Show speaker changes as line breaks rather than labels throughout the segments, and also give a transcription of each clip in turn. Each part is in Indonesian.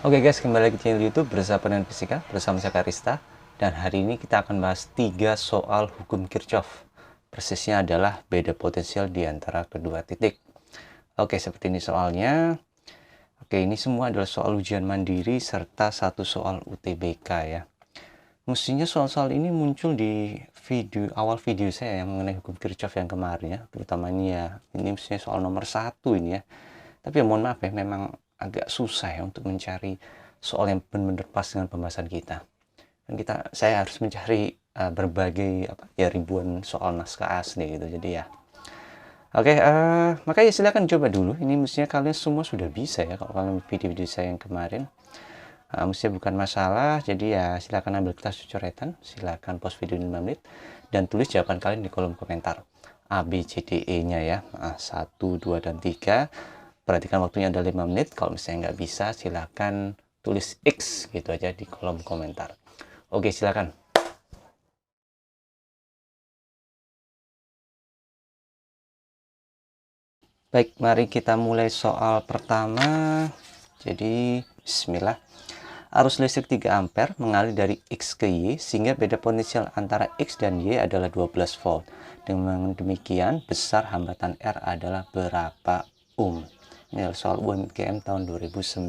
Oke guys, kembali lagi di channel YouTube bersama Penelitian Fisika bersama saya Karista. Dan hari ini kita akan bahas 3 soal hukum Kirchhoff. Persisnya adalah beda potensial di antara kedua titik. Oke, seperti ini soalnya. Oke, ini semua adalah soal ujian mandiri serta satu soal UTBK ya. Mestinya soal-soal ini muncul di awal video saya yang mengenai hukum Kirchhoff yang kemarin ya. Terutama ini mestinya soal nomor 1 ini ya. Tapi ya mohon maaf ya, memang agak susah ya untuk mencari soal yang benar-benar pas dengan pembahasan kita. Dan saya harus mencari berbagai ribuan soal naskah asli gitu. Jadi ya, oke, makanya silakan coba dulu. Ini mestinya kalian semua sudah bisa ya kalau kalian video-video saya yang kemarin. Mestinya bukan masalah. Jadi ya silakan ambil kertas coretan, silakan pause video 5 menit dan tulis jawaban kalian di kolom komentar. A, B, C, D, E-nya ya. 1, 2, dan 3. Perhatikan waktunya ada 5 menit. Kalau misalnya nggak bisa, silakan tulis X gitu aja di kolom komentar. Oke, silakan. Baik, mari kita mulai soal pertama. Jadi, bismillah. Arus listrik 3 ampere mengalir dari X ke Y, sehingga beda potensial antara X dan Y adalah 12 volt. Dengan demikian, besar hambatan R adalah berapa ohm? Ini adalah soal UMKM tahun 2009.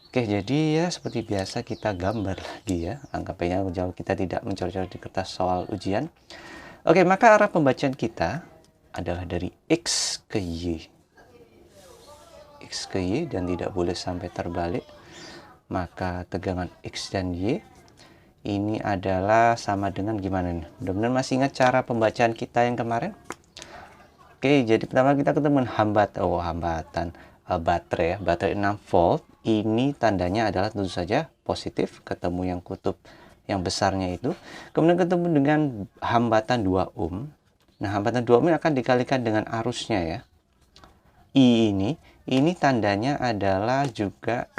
Oke, jadi ya seperti biasa kita gambar lagi ya. Anggapnya jauh kita tidak mencoret-coret di kertas soal ujian. Oke, maka arah pembacaan kita adalah dari X ke Y. X ke Y dan tidak boleh sampai terbalik. Maka tegangan X dan Y ini adalah sama dengan gimana nih? Benar-benar masih ingat cara pembacaan kita yang kemarin? Oke, jadi pertama kita ketemu hambatan baterai ya, baterai 6 volt. Ini tandanya adalah tentu saja positif, ketemu yang kutub yang besarnya itu. Kemudian ketemu dengan hambatan 2 ohm. Nah, hambatan 2 ohm ini akan dikalikan dengan arusnya ya. I ini tandanya adalah juga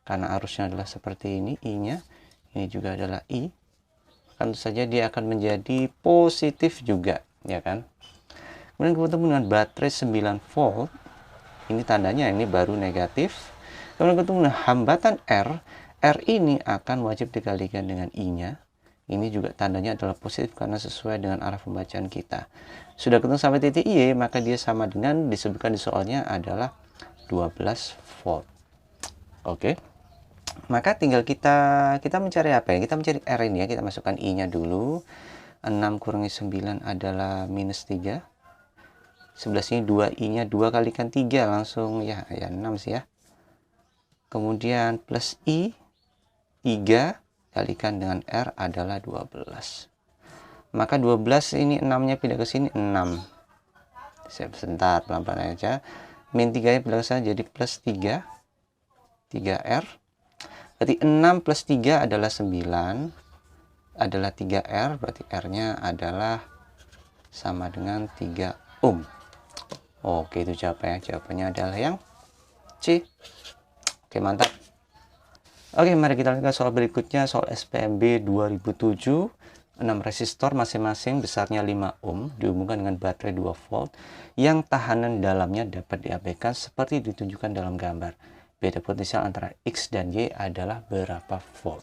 karena arusnya adalah seperti ini, I-nya. Ini juga adalah I. Tentu saja dia akan menjadi positif juga, ya kan? Kemudian ketemu dengan baterai 9 volt. Ini tandanya ini baru negatif. Kemudian ketemu dengan hambatan R. R ini akan wajib dikalikan dengan I-nya. Ini juga tandanya adalah positif karena sesuai dengan arah pembacaan kita. Sudah ketemu sampai titik Y, maka dia sama dengan disebutkan di soalnya adalah 12 volt. Oke. Maka tinggal kita mencari apa ya? Kita mencari R ini ya. Kita masukkan I-nya dulu. 6 kurangi 9 adalah minus 3. 11 ini 2 I-nya 2 kalikan 3 langsung ya 6 sih ya. Kemudian plus I 3 kalikan dengan R adalah 12. Maka 12 ini 6-nya pindah ke sini 6. Sebentar pelan-pelan aja. Min 3-nya pindah ke sana jadi plus 3. 3R. Berarti 6 plus 3 adalah 9. Adalah 3R. Berarti R-nya adalah sama dengan 3 ohm. Oke, itu jawabannya. Jawabannya adalah yang C. Oke, mantap. Oke, mari kita lihat soal berikutnya. Soal SPMB 2007. 6 resistor masing-masing besarnya 5 ohm dihubungkan dengan baterai 2 volt yang tahanan dalamnya dapat diabaikan seperti ditunjukkan dalam gambar. Beda potensial antara X dan Y adalah berapa volt?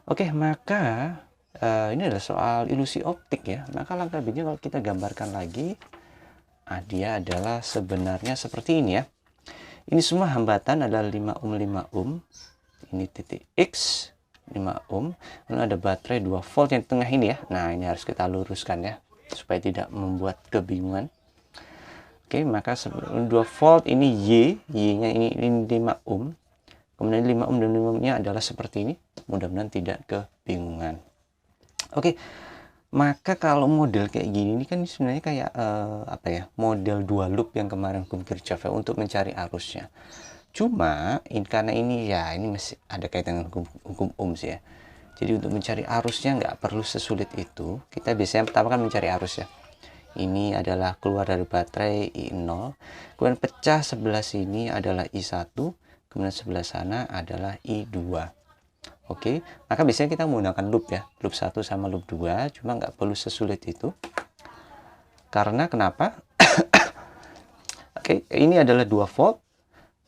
Oke, maka ini adalah soal ilusi optik ya. Maka langkah berikutnya kalau kita gambarkan lagi, dia adalah sebenarnya seperti ini ya. Ini semua hambatan adalah 5 ohm 5 ohm. Ini titik X 5 ohm. Lalu ada baterai 2 volt yang tengah ini ya. Nah, ini harus kita luruskan ya supaya tidak membuat kebingungan. Oke, maka 2 volt ini Y-nya ini 5 ohm. Kemudian 5 ohm dan 5 ohmnya adalah seperti ini. Mudah-mudahan tidak kebingungan. Oke. Maka kalau model kayak gini ini kan sebenarnya kayak model dua loop yang kemarin hukum Kirchhoff ya, untuk mencari arusnya. Cuma karena ini masih ada kaitan dengan hukum ohm sih ya. Jadi untuk mencari arusnya nggak perlu sesulit itu. Kita biasanya pertama kan mencari arus ya. Ini adalah keluar dari baterai I0. Kemudian pecah sebelah sini adalah I1. Kemudian sebelah sana adalah I2. Oke, maka biasanya kita menggunakan loop ya, loop 1 sama loop 2, cuma nggak perlu sesulit itu. Karena kenapa? Oke, ini adalah 2 volt,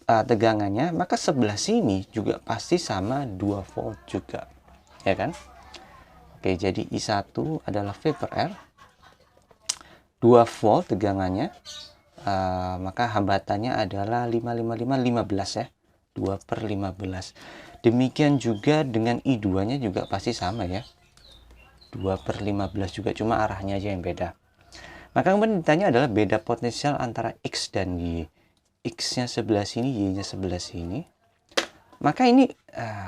tegangannya, maka sebelah sini juga pasti sama 2 volt juga, ya kan? Oke, jadi I1 adalah V per R, 2 volt tegangannya, maka hambatannya adalah 15 ya, 2 per 15. Demikian juga dengan I2 nya juga pasti sama ya, 2 per 15 juga, cuma arahnya aja yang beda. Maka kemudian ditanya adalah beda potensial antara X dan Y. X-nya sebelah sini, Y-nya sebelah sini. Maka ini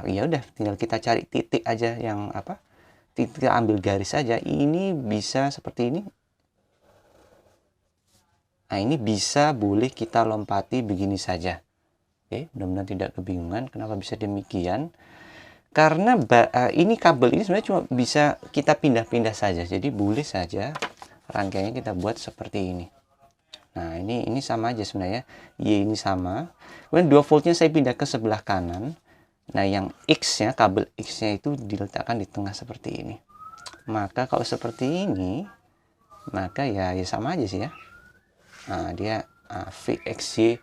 ya udah tinggal kita cari titik aja yang apa? Titik, ambil garis aja. Ini bisa seperti ini. Nah, ini bisa boleh kita lompati begini saja. Oke, mudah-mudahan tidak kebingungan kenapa bisa demikian. Karena ini kabel ini sebenarnya cuma bisa kita pindah-pindah saja. Jadi boleh saja rangkaiannya kita buat seperti ini. Nah, ini sama aja sebenarnya. Y ini sama. Kemudian 2 voltnya saya pindah ke sebelah kanan. Nah, yang X-nya, kabel X-nya itu diletakkan di tengah seperti ini. Maka kalau seperti ini, maka ya sama aja sih ya. Nah, dia VXY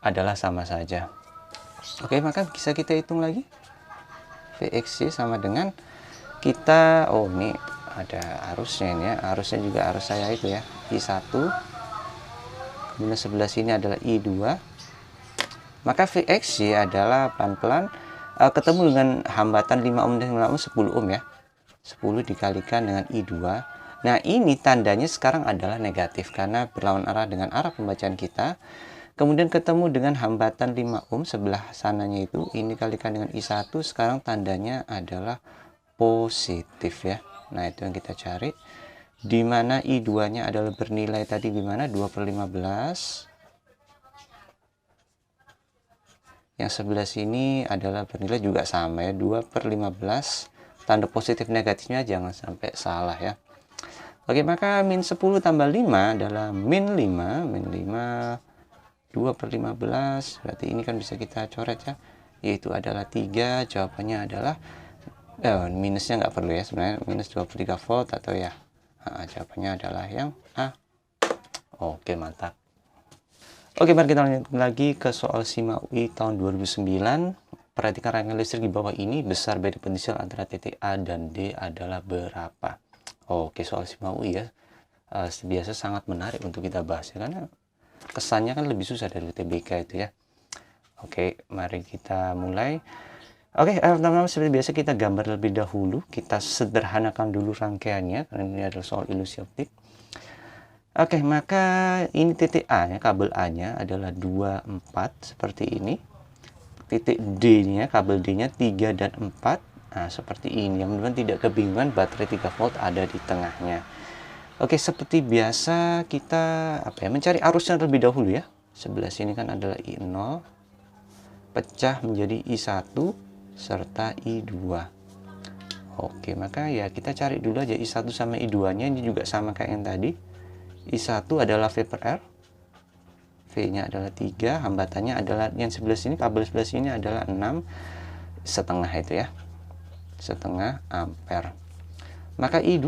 adalah sama saja. Oke, maka bisa kita hitung lagi. VXY sama dengan kita, oh ini ada arusnya ini ya. Arusnya juga arus saya itu ya, I1. Kemudian sebelah sini adalah I2, maka VXY adalah pelan-pelan ketemu dengan hambatan 5 ohm dan 5 ohm 10 ohm ya, 10 dikalikan dengan I2. Nah, ini tandanya sekarang adalah negatif karena berlawan arah dengan arah pembacaan kita. Kemudian ketemu dengan hambatan 5 ohm sebelah sananya itu, ini kalikan dengan I1, sekarang tandanya adalah positif ya. Nah, itu yang kita cari. Di mana I2 nya adalah bernilai tadi gimana, 2 per 15. Yang sebelah sini adalah bernilai juga sama ya, 2 per 15. Tanda positif negatifnya jangan sampai salah ya. Oke, maka min 10 tambah 5 adalah min 5. Min 5 2 per 15, berarti ini kan bisa kita coret ya, yaitu adalah 3. Jawabannya adalah minusnya nggak perlu ya sebenarnya, minus 23 volt atau ya. Jawabannya adalah yang A. Oke, mantap. Oke, mari kita lanjut lagi ke soal SIMA UI tahun 2009. Perhatikan rangkaian listrik di bawah ini, besar beda potensial antara titik A dan D adalah berapa? Oke, soal SIMA UI ya, biasa sangat menarik untuk kita bahas ya, karena kesannya kan lebih susah dari UTBK itu ya. Oke, mari kita mulai. Oke, pertama seperti biasa kita gambar lebih dahulu. Kita sederhanakan dulu rangkaiannya karena ini adalah soal ilusi optik. Oke, maka ini titik A ya, kabel A-nya adalah 24 seperti ini. Titik D-nya, kabel D-nya 3 dan 4. Nah, seperti ini. Yang mudah-mudahan tidak kebingungan, baterai 3 volt ada di tengahnya. Oke, seperti biasa kita mencari arusnya terlebih dahulu ya. Sebelah sini kan adalah I0 pecah menjadi I1 serta I2. Oke, maka ya kita cari dulu aja I1 sama I2 nya, ini juga sama kayak yang tadi. I1 adalah V per R, V nya adalah 3, hambatannya adalah yang sebelah sini, kabel sebelah sini adalah 6,5 itu ya, setengah ampere. Maka I2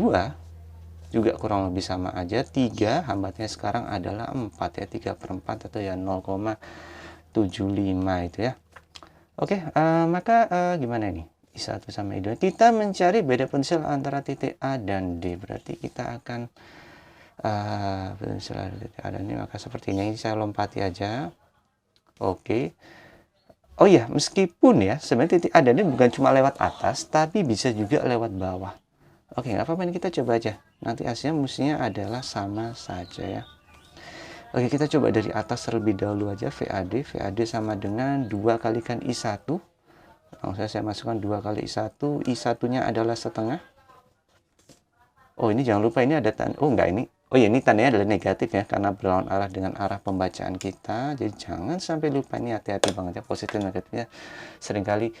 juga kurang lebih sama aja, 3, hambatannya sekarang adalah 4 ya, 3 per 4 atau ya 0,75 itu ya. Oke, maka gimana ini? I1 sama I2. Kita mencari beda potensial antara titik A dan D. Berarti kita akan potensial titik A dan D. Maka seperti ini saya lompati aja. Oke. Oh iya, meskipun ya sebenarnya titik A dan D bukan cuma lewat atas, tapi bisa juga lewat bawah. Oke, nggak apa-apa, ini kita coba aja. Nanti hasilnya mestinya adalah sama saja ya. Oke, kita coba dari atas terlebih dahulu aja. VAD sama dengan 2 kalikan I1. Langsung saya masukkan 2 kali I1. I1 nya adalah setengah. Oh, ini jangan lupa ini ada tanda. Oh, enggak ini. Oh ya, ini tandanya adalah negatif ya, karena berlawan arah dengan arah pembacaan kita. Jadi jangan sampai lupa, ini hati-hati banget ya, positif negatifnya. Seringkali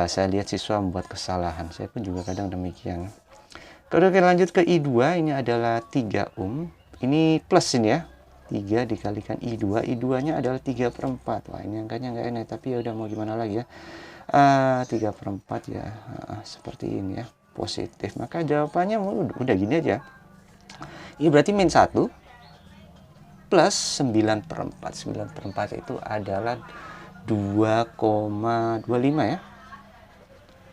saya lihat siswa membuat kesalahan. Saya pun juga kadang demikian. Kalau kita lanjut ke I2, ini adalah 3 ohm. Ini plus ini ya. 3 dikalikan I2, I2 nya adalah 3 per 4. Wah, ini angkanya nggak enak, tapi ya udah mau gimana lagi ya. 3 per 4 ya, seperti ini ya, positif. Maka jawabannya udah gini aja. Ini berarti min 1 plus 9 per 4. 9 per 4 itu adalah 2,25 ya.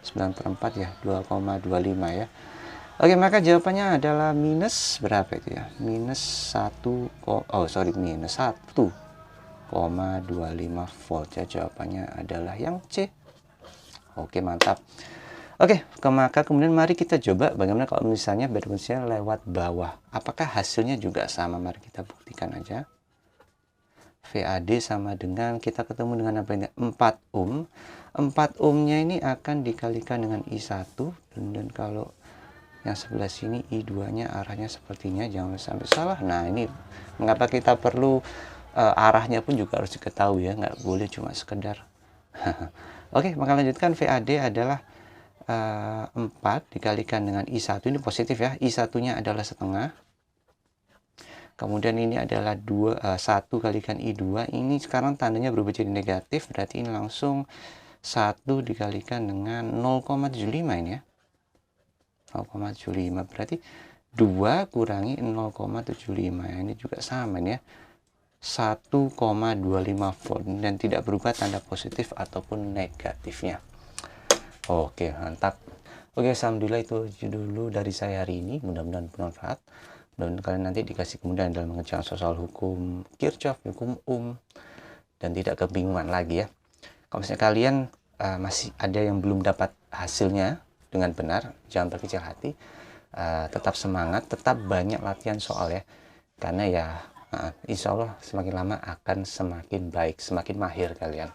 9/4 ya, 2,25 ya. Oke, maka jawabannya adalah minus berapa itu ya? Minus 1,25 volt ya. Jawabannya adalah yang C. Oke, mantap. Oke, maka kemudian mari kita coba bagaimana kalau misalnya beda potensial lewat bawah. Apakah hasilnya juga sama? Mari kita buktikan aja. VAD sama dengan, kita ketemu dengan apa ini? 4 ohm. 4 ohmnya ini akan dikalikan dengan I1. Dan kalau yang sebelah sini I2-nya arahnya sepertinya, jangan sampai salah. Nah, ini mengapa kita perlu arahnya pun juga harus diketahui ya, nggak boleh cuma sekedar. Oke, maka lanjutkan. VAD adalah 4 dikalikan dengan I1, ini positif ya, I1-nya adalah setengah. Kemudian ini adalah 1 kalikan I2, ini sekarang tandanya berubah jadi negatif, berarti ini langsung 1 dikalikan dengan 0,75 ini ya. 0,75 berarti 2 kurangi 0,75 ya, ini juga sama nih ya. 1,25 volt dan tidak berubah tanda positif ataupun negatifnya. Oke, mantap. Oke, alhamdulillah itu dulu dari saya hari ini, mudah-mudahan bermanfaat. Dan kalian nanti dikasih kemudahan dalam mengerjakan soal hukum Kirchhoff, hukum dan tidak kebingungan lagi ya. Kalau misalnya kalian masih ada yang belum dapat hasilnya dengan benar, jangan berkecil hati, tetap semangat, tetap banyak latihan soal ya, karena ya insya Allah semakin lama akan semakin baik, semakin mahir kalian.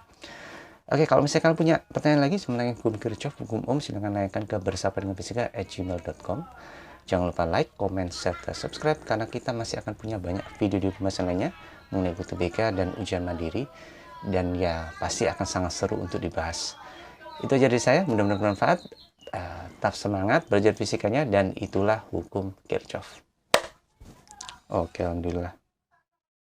Oke, kalau misalnya kalian punya pertanyaan lagi mengenai hukum Kirchhoff, hukum silahkan tanyakan ke bersapadadenganfisika@gmail.com. Jangan lupa like, comment, serta subscribe, karena kita masih akan punya banyak video di pembahasan lainnya mengenai UTBK dan ujian mandiri, dan ya pasti akan sangat seru untuk dibahas. Itu aja dari saya, mudah-mudahan bermanfaat. Tetap semangat belajar fisikanya, dan itulah hukum Kirchhoff. Oke, alhamdulillah.